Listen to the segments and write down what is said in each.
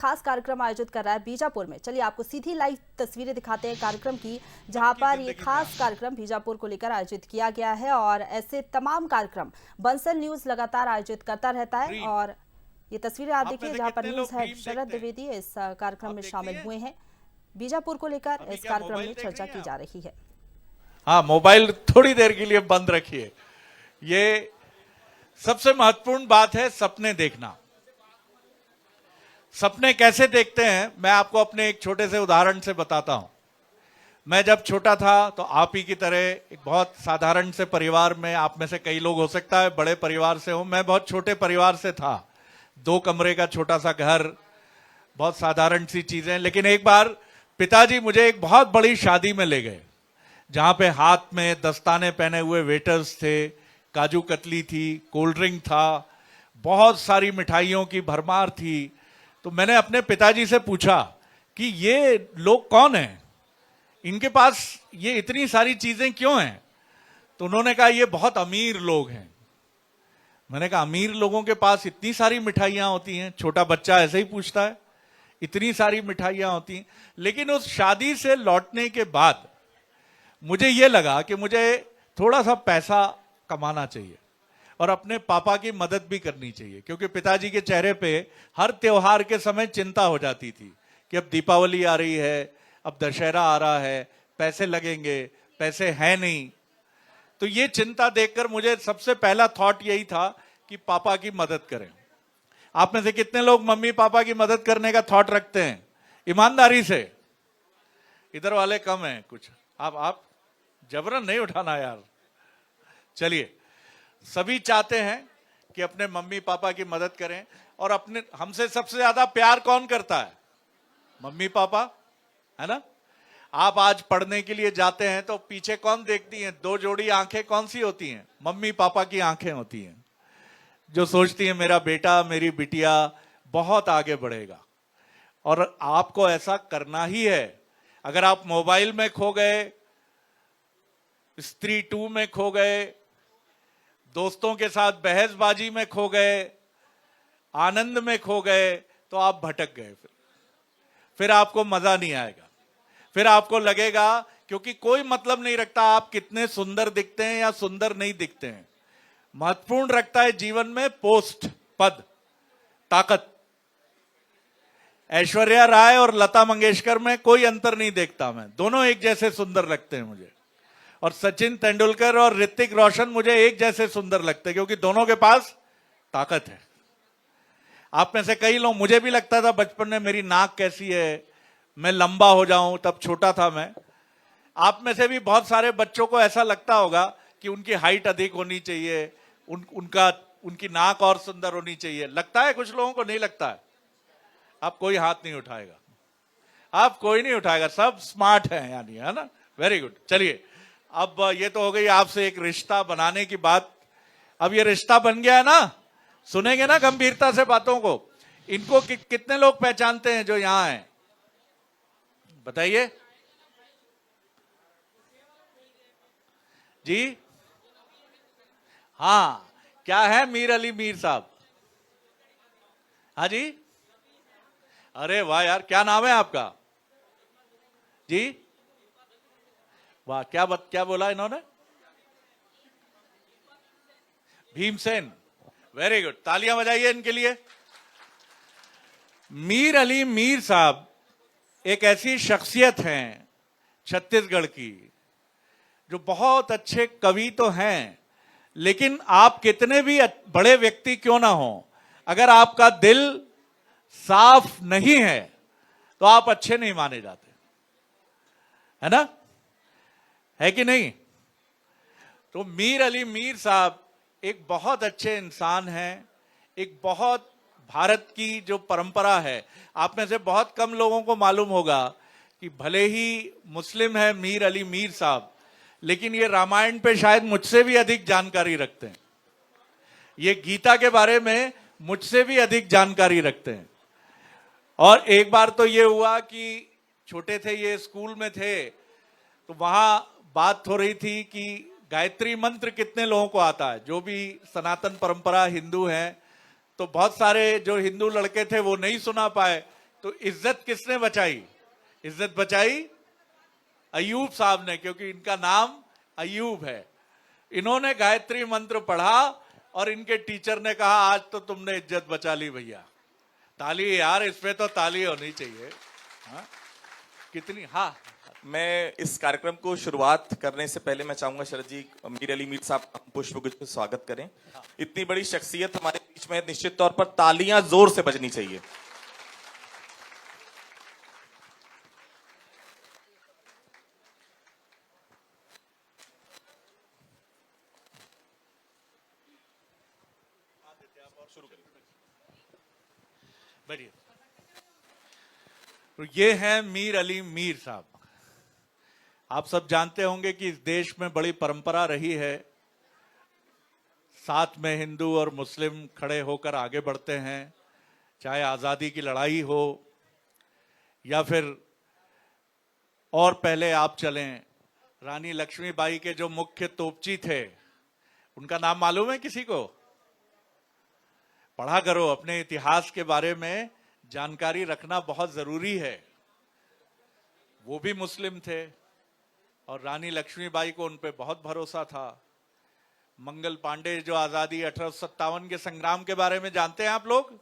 खास कार्यक्रम आयोजित कर रहा है बीजापुर में। चलिए आपको सीधी लाइव तस्वीरें दिखाते हैं कार्यक्रम की, जहां पर ये खास कार्यक्रम बीजापुर को लेकर आयोजित किया गया है। और ऐसे तमाम कार्यक्रम बंसल न्यूज लगातार आयोजित करता रहता है। और ये तस्वीरें आप देखिए, जहां पर न्यूज हेड शरद द्विवेदी इस कार्यक्रम में शामिल हुए हैं। बीजापुर को लेकर इस कार्यक्रम में चर्चा की जा रही है। हाँ, मोबाइल थोड़ी देर के लिए बंद रखिए। ये सबसे महत्वपूर्ण बात है, सपने देखना। सपने कैसे देखते हैं, मैं आपको अपने एक छोटे से उदाहरण से बताता हूं। मैं जब छोटा था तो आप ही की तरह एक बहुत साधारण से परिवार में, आप में से कई लोग हो सकता है बड़े परिवार से हो, मैं बहुत छोटे परिवार से था। 2 कमरे का छोटा सा घर, बहुत साधारण सी चीजें। लेकिन एक बार पिताजी मुझे एक बहुत बड़ी शादी में ले गए, जहां पे हाथ में दस्ताने पहने हुए वेटर्स थे, काजू कतली थी, कोल्ड ड्रिंक था, बहुत सारी मिठाइयों की भरमार थी। तो मैंने अपने पिताजी से पूछा कि ये लोग कौन हैं, इनके पास ये इतनी सारी चीजें क्यों हैं? तो उन्होंने कहा ये बहुत अमीर लोग हैं। मैंने कहा अमीर लोगों के पास इतनी सारी मिठाइयां होती हैं? छोटा बच्चा ऐसे ही पूछता है, इतनी सारी मिठाइयां होती हैं। लेकिन उस शादी से लौटने के बाद मुझे ये लगा कि मुझे थोड़ा सा पैसा कमाना चाहिए और अपने पापा की मदद भी करनी चाहिए, क्योंकि पिताजी के चेहरे पे हर त्योहार के समय चिंता हो जाती थी कि अब दीपावली आ रही है, अब दशहरा आ रहा है, पैसे लगेंगे, पैसे हैं नहीं। तो ये चिंता देखकर मुझे सबसे पहला थॉट यही था कि पापा की मदद करें। आप में से कितने लोग मम्मी पापा की मदद करने का थॉट रखते हैं ईमानदारी से? इधर वाले कम हैं कुछ। आप जबरन नहीं उठाना यार। चलिए, सभी चाहते हैं कि अपने मम्मी पापा की मदद करें। और अपने हमसे सबसे ज्यादा प्यार कौन करता है? मम्मी पापा, है ना? आप आज पढ़ने के लिए जाते हैं तो पीछे कौन देखती हैं? 2 जोड़ी आंखें कौन सी होती हैं? मम्मी पापा की आंखें होती हैं, जो सोचती हैं मेरा बेटा मेरी बिटिया बहुत आगे बढ़ेगा। और आपको ऐसा करना ही है। अगर आप मोबाइल में खो गए, स्त्री 2 में खो गए, दोस्तों के साथ बहसबाजी में खो गए, आनंद में खो गए, तो आप भटक गए। फिर आपको मजा नहीं आएगा। फिर आपको लगेगा, क्योंकि कोई मतलब नहीं रखता आप कितने सुंदर दिखते हैं या सुंदर नहीं दिखते हैं। महत्वपूर्ण रखता है जीवन में पोस्ट, पद, ताकत। ऐश्वर्या राय और लता मंगेशकर में कोई अंतर नहीं देखता मैं, दोनों एक जैसे सुंदर लगते हैं मुझे। और सचिन तेंदुलकर और ऋतिक रोशन मुझे एक जैसे सुंदर लगते हैं, क्योंकि दोनों के पास ताकत है। आप में से कई लोग, मुझे भी लगता था बचपन में मेरी नाक कैसी है, मैं लंबा हो जाऊं, तब छोटा था मैं। आप में से भी बहुत सारे बच्चों को ऐसा लगता होगा कि उनकी हाइट अधिक होनी चाहिए, उनकी नाक और सुंदर होनी चाहिए। लगता है कुछ लोगों को, नहीं लगता है? आप कोई हाथ नहीं उठाएगा, आप कोई नहीं उठाएगा, सब स्मार्ट है यानी, है ना? Very good. चलिए, अब ये तो हो गई आपसे एक रिश्ता बनाने की बात। अब ये रिश्ता बन गया है ना, सुनेंगे ना गंभीरता से बातों को। इनको कितने लोग पहचानते हैं जो यहां हैं? बताइए जी। हाँ, क्या है मीर अली मीर साहब? हाँ जी, अरे वाह यार, क्या नाम है आपका जी? वाह, क्या बोला इन्होंने? भीमसेन। वेरी गुड, तालियां बजाइए इनके लिए। मीर अली मीर साहब एक ऐसी शख्सियत हैं छत्तीसगढ़ की, जो बहुत अच्छे कवि तो हैं, लेकिन आप कितने भी बड़े व्यक्ति क्यों ना हो, अगर आपका दिल साफ नहीं है तो आप अच्छे नहीं माने जाते, है ना? है कि नहीं? तो मीर अली मीर साहब एक बहुत अच्छे इंसान हैं। एक बहुत भारत की जो परंपरा है, आप में से बहुत कम लोगों को मालूम होगा कि भले ही मुस्लिम है मीर अली मीर साहब, लेकिन ये रामायण पे शायद मुझसे भी अधिक जानकारी रखते हैं। ये गीता के बारे में मुझसे भी अधिक जानकारी रखते हैं। और एक बार तो ये हुआ कि छोटे थे, ये स्कूल में थे, तो वहां बात हो रही थी कि गायत्री मंत्र कितने लोगों को आता है, जो भी सनातन परंपरा हिंदू हैं। तो बहुत सारे जो हिंदू लड़के थे वो नहीं सुना पाए तो इज्जत किसने बचाई? इज्जत बचाई अयूब साहब ने, क्योंकि इनका नाम अयूब है। इन्होंने गायत्री मंत्र पढ़ा और इनके टीचर ने कहा आज तो तुमने इज्जत बचा ली भैया। ताली यार, इसमें तो ताली होनी चाहिए। हाँ? कितनी। हाँ, मैं इस कार्यक्रम को शुरुआत करने से पहले मैं चाहूंगा शरद जी, मीर अली मीर साहब पुष्पगुच्छ से स्वागत करें। इतनी बड़ी शख्सियत हमारे बीच में, निश्चित तौर पर तालियां जोर से बजनी चाहिए। बढ़िए। तो ये हैं मीर अली मीर साहब। आप सब जानते होंगे कि इस देश में बड़ी परंपरा रही है, साथ में हिंदू और मुस्लिम खड़े होकर आगे बढ़ते हैं, चाहे आज़ादी की लड़ाई हो या फिर और पहले आप चलें, रानी लक्ष्मीबाई के जो मुख्य तोपची थे, उनका नाम मालूम है किसी को? पढ़ा करो, अपने इतिहास के बारे में जानकारी रखना बहुत जरूरी है। वो भी मुस्लिम थे और रानी लक्ष्मीबाई को उन पे बहुत भरोसा था। मंगल पांडे जो आजादी 1857 के संग्राम के बारे में जानते हैं आप लोग?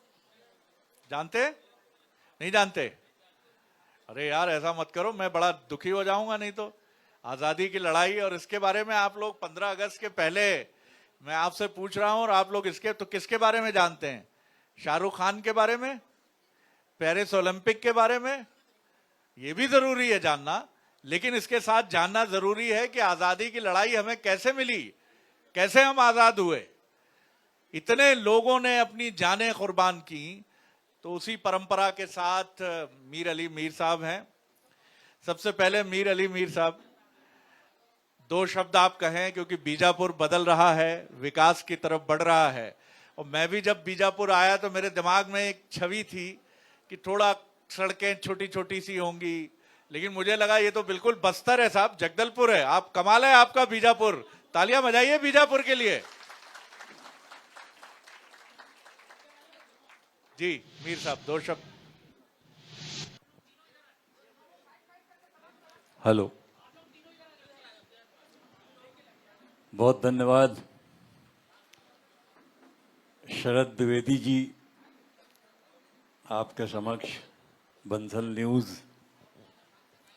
जानते नहीं? जानते? अरे यार ऐसा मत करो, मैं बड़ा दुखी हो जाऊंगा नहीं तो। आजादी की लड़ाई और इसके बारे में आप लोग 15 अगस्त के पहले मैं आपसे पूछ रहा हूं और आप लोग इसके तो किसके बारे में जानते हैं? शाहरुख खान के बारे में, पेरिस ओलंपिक के बारे में? ये भी जरूरी है जानना, लेकिन इसके साथ जानना जरूरी है कि आजादी की लड़ाई हमें कैसे मिली, कैसे हम आजाद हुए। इतने लोगों ने अपनी जानें कुर्बान की, तो उसी परंपरा के साथ मीर अली मीर साहब हैं। सबसे पहले मीर अली मीर साहब, 2 शब्द आप कहें, क्योंकि बीजापुर बदल रहा है, विकास की तरफ बढ़ रहा है। और मैं भी जब बीजापुर आया तो मेरे दिमाग में एक छवि थी कि थोड़ा सड़कें छोटी छोटी सी होंगी, लेकिन मुझे लगा ये तो बिल्कुल बस्तर है साहब, जगदलपुर है। आप कमाल है आपका बीजापुर, तालियां बजाइए बीजापुर के लिए। जी मीर साहब, 2 शब्द। हेलो, बहुत धन्यवाद शरद द्विवेदी जी, आपके समक्ष बंसल न्यूज़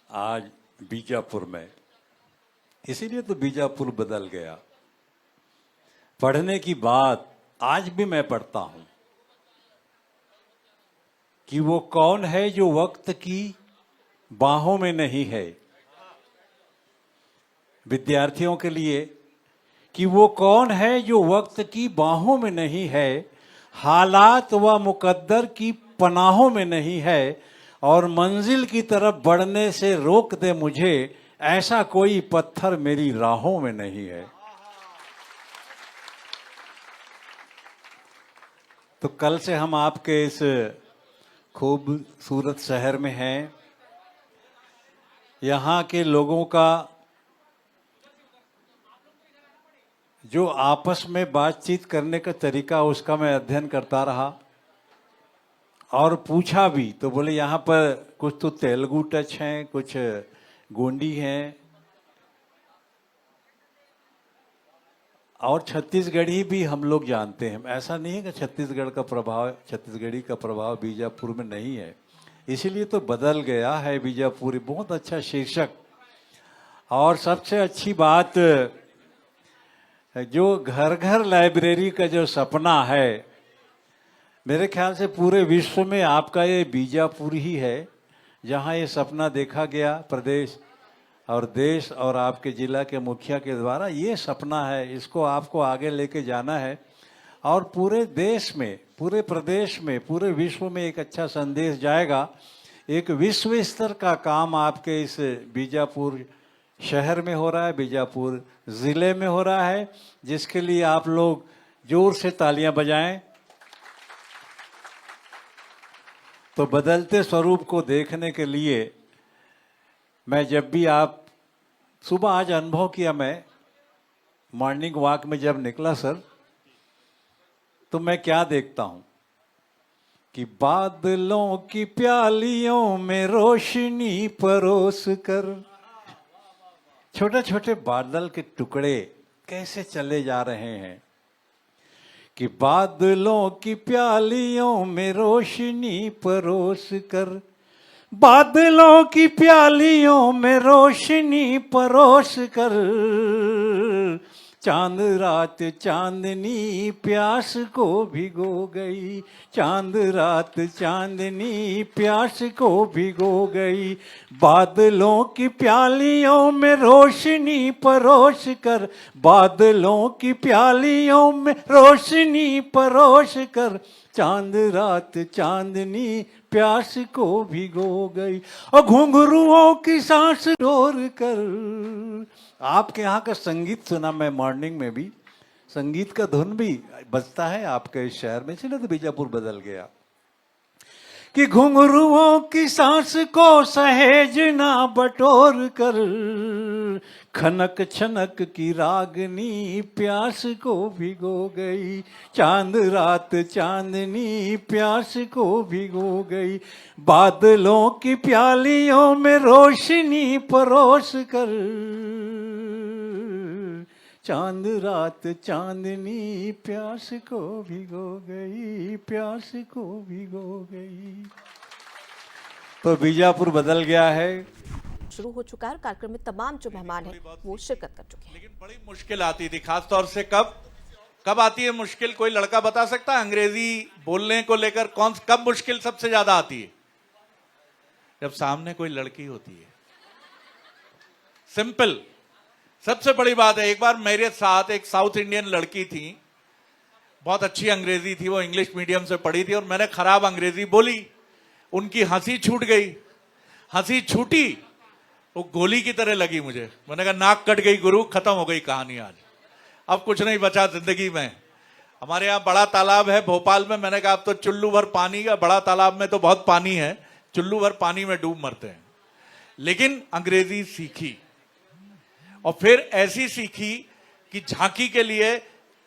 आज बीजापुर में, इसीलिए तो बीजापुर बदल गया। पढ़ने की बात आज भी मैं पढ़ता हूं कि वो कौन है जो वक्त की बाहों में नहीं है। विद्यार्थियों के लिए कि वो कौन है जो वक्त की बाहों में नहीं है, हालात व मुकद्दर की पनाहों में नहीं है, और मंजिल की तरफ बढ़ने से रोक दे मुझे, ऐसा कोई पत्थर मेरी राहों में नहीं है। तो कल से हम आपके इस खूबसूरत शहर में हैं। यहाँ के लोगों का जो आपस में बातचीत करने का तरीका, उसका मैं अध्ययन करता रहा और पूछा भी, तो बोले यहाँ पर कुछ तो तेलुगु टच हैं, कुछ गोंडी हैं और छत्तीसगढ़ी भी हम लोग जानते हैं। ऐसा नहीं है कि छत्तीसगढ़ी का प्रभाव बीजापुर में नहीं है, इसीलिए तो बदल गया है बीजापुर। बहुत अच्छा शीर्षक। और सबसे अच्छी बात, जो घर घर लाइब्रेरी का जो सपना है, मेरे ख्याल से पूरे विश्व में आपका ये बीजापुर ही है जहाँ ये सपना देखा गया। प्रदेश और देश और आपके जिला के मुखिया के द्वारा ये सपना है, इसको आपको आगे लेके जाना है और पूरे देश में, पूरे प्रदेश में, पूरे विश्व में एक अच्छा संदेश जाएगा। एक विश्व स्तर का काम आपके इस बीजापुर शहर में हो रहा है, बीजापुर ज़िले में हो रहा है, जिसके लिए आप लोग जोर से तालियां बजाएं। तो बदलते स्वरूप को देखने के लिए मैं जब भी आप सुबह आज अनुभव किया, मैं मॉर्निंग वॉक में जब निकला सर, तो मैं क्या देखता हूँ, कि बादलों की प्यालियों में रोशनी परोस कर, छोटे छोटे बादल के टुकड़े कैसे चले जा रहे हैं कि बादलों की प्यालियों में रोशनी परोस कर, बादलों की प्यालियों में रोशनी परोस कर, चांद रात चांदनी प्यास को भिगो गई, चांद रात चांदनी प्यास को भिगो गई, बादलों की प्यालियों में रोशनी परोस कर, बादलों की प्यालियों में रोशनी परोस कर, चांद रात चांदनी प्यास को भिगो गई, और घुंघरुओं की सांस डोर कर। आपके यहाँ का संगीत सुना मैं मॉर्निंग में भी, संगीत का धुन भी बजता है आपके इस शहर में, इसलिए तो बीजापुर बदल गया कि घुंघरुओं की सांस को सहेज ना बटोर कर, खनक छनक की रागनी प्यास को भिगो गई, चांद रात चांदनी प्यास को भिगो गई, बादलों की प्यालियों में रोशनी परोस कर, चांद रात चांदनी प्यास को भिगो गई, प्यास को भिगो गई। तो बीजापुर बदल गया है। शुरू हो चुका है। कार्यक्रम में तमाम जो मेहमान हैं वो शिरकत कर चुके हैं। लेकिन बड़ी मुश्किल आती थी, खासतौर से कब आती है मुश्किल? कोई लड़का बता सकता है अंग्रेजी बोलने को लेकर कब मुश्किल सबसे ज्यादा आती है? जब सामने कोई लड़की होती है। सिंपल, सबसे बड़ी बात है। एक बार मेरे साथ एक साउथ इंडियन लड़की थी, बहुत अच्छी अंग्रेजी थी, वो इंग्लिश मीडियम से पढ़ी थी, और मैंने खराब अंग्रेजी बोली, उनकी हंसी छूट गई। हंसी छूटी वो गोली की तरह लगी मुझे। मैंने कहा नाक कट गई गुरु, खत्म हो गई कहानी आज, अब कुछ नहीं बचा जिंदगी में। हमारे यहाँ बड़ा तालाब है भोपाल में, मैंने कहा अब तो चुल्लू भर पानी है, बड़ा तालाब में तो बहुत पानी है, चुल्लू भर पानी में डूब मरते हैं। लेकिन अंग्रेजी सीखी, और फिर ऐसी सीखी कि झांकी के लिए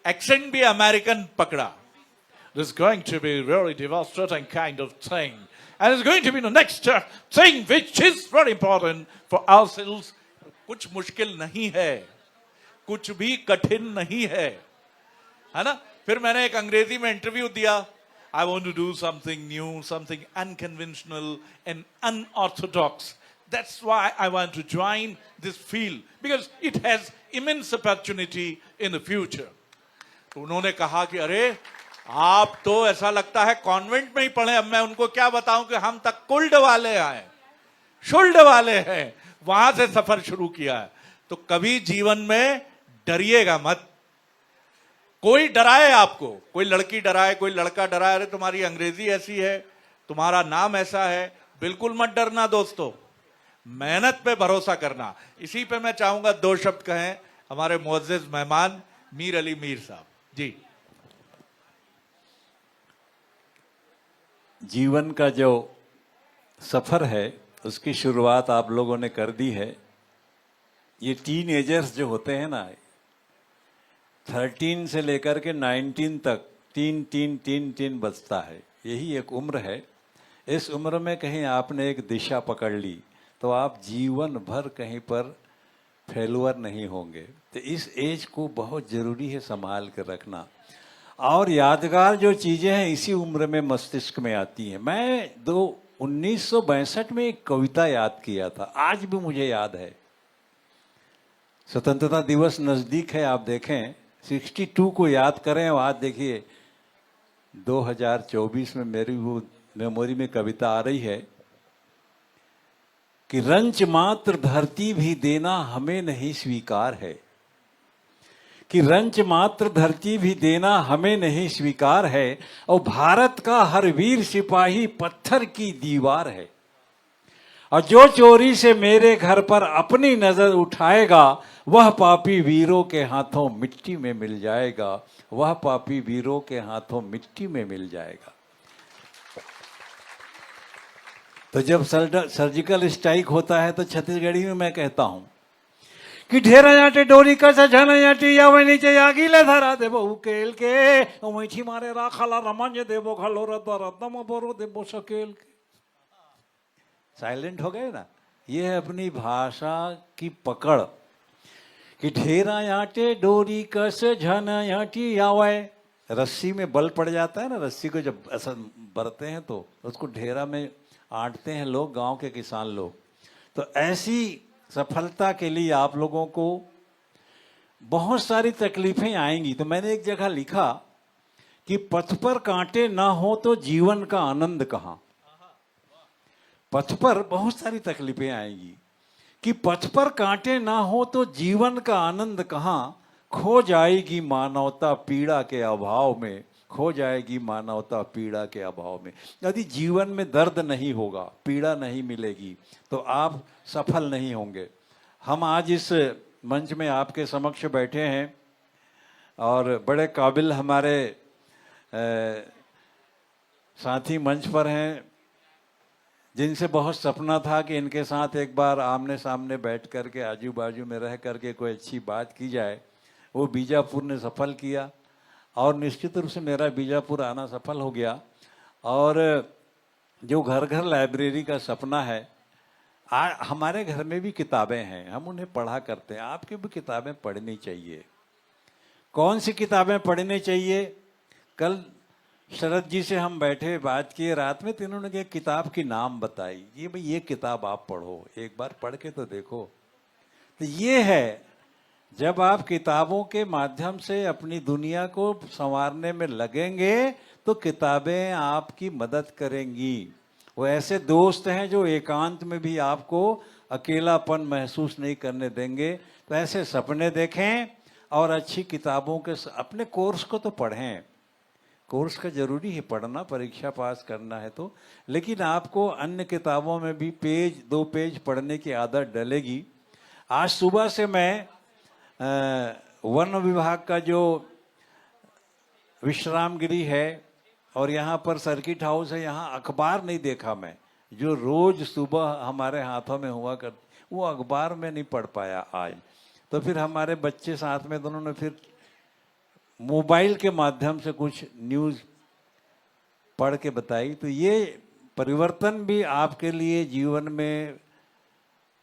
एक्सेंट भी अमेरिकन पकड़ा। This is going to be very devastating kind of thing, and it's going to be the next thing which is very important for ourselves. कुछ मुश्किल नहीं है, कुछ भी कठिन नहीं है ना? फिर मैंने एक अंग्रेजी में इंटरव्यू दिया। I want to do something new, something unconventional and unorthodox. That's why I want to join this field because it has immense opportunity in the future. तो उन्होंने कहा कि अरे आप तो ऐसा लगता है कॉन्वेंट में ही पढ़े। अब मैं उनको क्या बताऊं कि हम तक कुल्ड वाले आए, शुल्ड वाले हैं, वहां से सफर शुरू किया है। तो कभी जीवन में डरिएगा मत। कोई डराए आपको, कोई लड़की डराए, कोई लड़का डराए, अरे तुम्हारी अंग्रेजी ऐसी है, तुम्हारा नाम ऐसा है, बिल्कुल मत डरना दोस्तों, मेहनत पे भरोसा करना। इसी पे मैं चाहूंगा दो शब्द कहें हमारे मुअज्जिज मेहमान मीर अली मीर साहब जी। जीवन का जो सफर है उसकी शुरुआत आप लोगों ने कर दी है। ये टीनएजर्स जो होते हैं ना, 13 से लेकर के 19 तक तीन बजता है, यही एक उम्र है। इस उम्र में कहीं आपने एक दिशा पकड़ ली तो आप जीवन भर कहीं पर फेलुअर नहीं होंगे। तो इस एज को बहुत ज़रूरी है संभाल कर रखना। और यादगार जो चीज़ें हैं इसी उम्र में मस्तिष्क में आती हैं। मैं 1962 में एक कविता याद किया था, आज भी मुझे याद है। स्वतंत्रता दिवस नज़दीक है, आप देखें 62 को याद करें और आज देखिए 2024 में मेरी वो मेमोरी में कविता आ रही है कि रंच मात्र धरती भी देना हमें नहीं स्वीकार है, कि रंच मात्र धरती भी देना हमें नहीं स्वीकार है, और भारत का हर वीर सिपाही पत्थर की दीवार है, और जो चोरी से मेरे घर पर अपनी नजर उठाएगा वह पापी वीरों के हाथों मिट्टी में मिल जाएगा, वह पापी वीरों के हाथों मिट्टी में मिल जाएगा। तो जब सर्जिकल स्ट्राइक होता है तो छत्तीसगढ़ी में मैं कहता हूं कि ढेरा याटे डोरी कस झन याटी या वही नीचे यागिले धरा देबो उकेल के ओमैठी मारे राखाला रमंज देबो खलो रत्नम बोरो देबो सकेल के। साइलेंट हो गए ना। ये है अपनी भाषा की पकड़ कि ढेरा याटे डोरी कस झन याटी आवे। रस्सी में बल पड़ जाता है ना, रस्सी को जब ऐसा भरते हैं तो उसको ढेरा में आंटते हैं लोग, गांव के किसान लोग। तो ऐसी सफलता के लिए आप लोगों को बहुत सारी तकलीफें आएंगी। तो मैंने एक जगह लिखा कि पथ पर कांटे ना हो तो जीवन का आनंद कहाँ। पथ पर बहुत सारी तकलीफें आएंगी कि पथ पर कांटे ना हो तो जीवन का आनंद कहाँ। खो जाएगी मानवता पीड़ा के अभाव में, खो जाएगी मानवता पीड़ा के अभाव में। यदि जीवन में दर्द नहीं होगा, पीड़ा नहीं मिलेगी, तो आप सफल नहीं होंगे। हम आज इस मंच में आपके समक्ष बैठे हैं और बड़े काबिल हमारे साथी मंच पर हैं जिनसे बहुत सपना था कि इनके साथ एक बार आमने सामने बैठ कर के आजू बाजू में रह करके कोई अच्छी बात की जाए। वो बीजापुर ने सफल किया और निश्चित रूप से मेरा बीजापुर आना सफल हो गया। और जो घर घर लाइब्रेरी का सपना है, हमारे घर में भी किताबें हैं, हम उन्हें पढ़ा करते हैं। आपकी भी किताबें पढ़नी चाहिए। कौन सी किताबें पढ़नी चाहिए? कल शरद जी से हम बैठे बात किए रात में, तो इन्होंने एक किताब की नाम बताई, ये भाई ये किताब आप पढ़ो, एक बार पढ़ के तो देखो। तो ये है, जब आप किताबों के माध्यम से अपनी दुनिया को संवारने में लगेंगे तो किताबें आपकी मदद करेंगी। वो ऐसे दोस्त हैं जो एकांत में भी आपको अकेलापन महसूस नहीं करने देंगे। तो ऐसे सपने देखें और अच्छी किताबों के अपने कोर्स को तो पढ़ें। कोर्स का जरूरी है पढ़ना, परीक्षा पास करना है तो, लेकिन आपको अन्य किताबों में भी पेज 2 पेज पढ़ने की आदत डलेगी। आज सुबह से मैं वन विभाग का जो विश्रामगिरी है और यहाँ पर सर्किट हाउस है, यहाँ अखबार नहीं देखा मैं, जो रोज सुबह हमारे हाथों में हुआ कर, वो अखबार में नहीं पढ़ पाया आज। तो फिर हमारे बच्चे साथ में दोनों ने फिर मोबाइल के माध्यम से कुछ न्यूज़ पढ़ के बताई। तो ये परिवर्तन भी आपके लिए जीवन में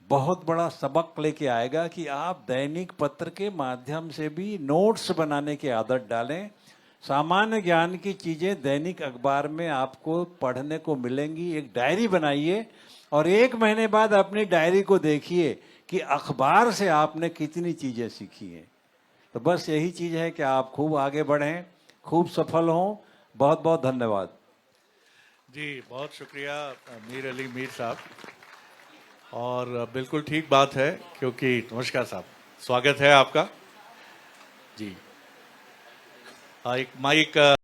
बहुत बड़ा सबक लेके आएगा कि आप दैनिक पत्र के माध्यम से भी नोट्स बनाने की आदत डालें। सामान्य ज्ञान की चीज़ें दैनिक अखबार में आपको पढ़ने को मिलेंगी। एक डायरी बनाइए और 1 महीने बाद अपनी डायरी को देखिए कि अखबार से आपने कितनी चीज़ें सीखी हैं। तो बस यही चीज़ है कि आप खूब आगे बढ़ें, खूब सफल हों। बहुत बहुत धन्यवाद जी। बहुत शुक्रिया मीर अली मीर साहब। और बिल्कुल ठीक बात है, क्योंकि नमस्कार साहब, स्वागत है आपका जी। एक माइक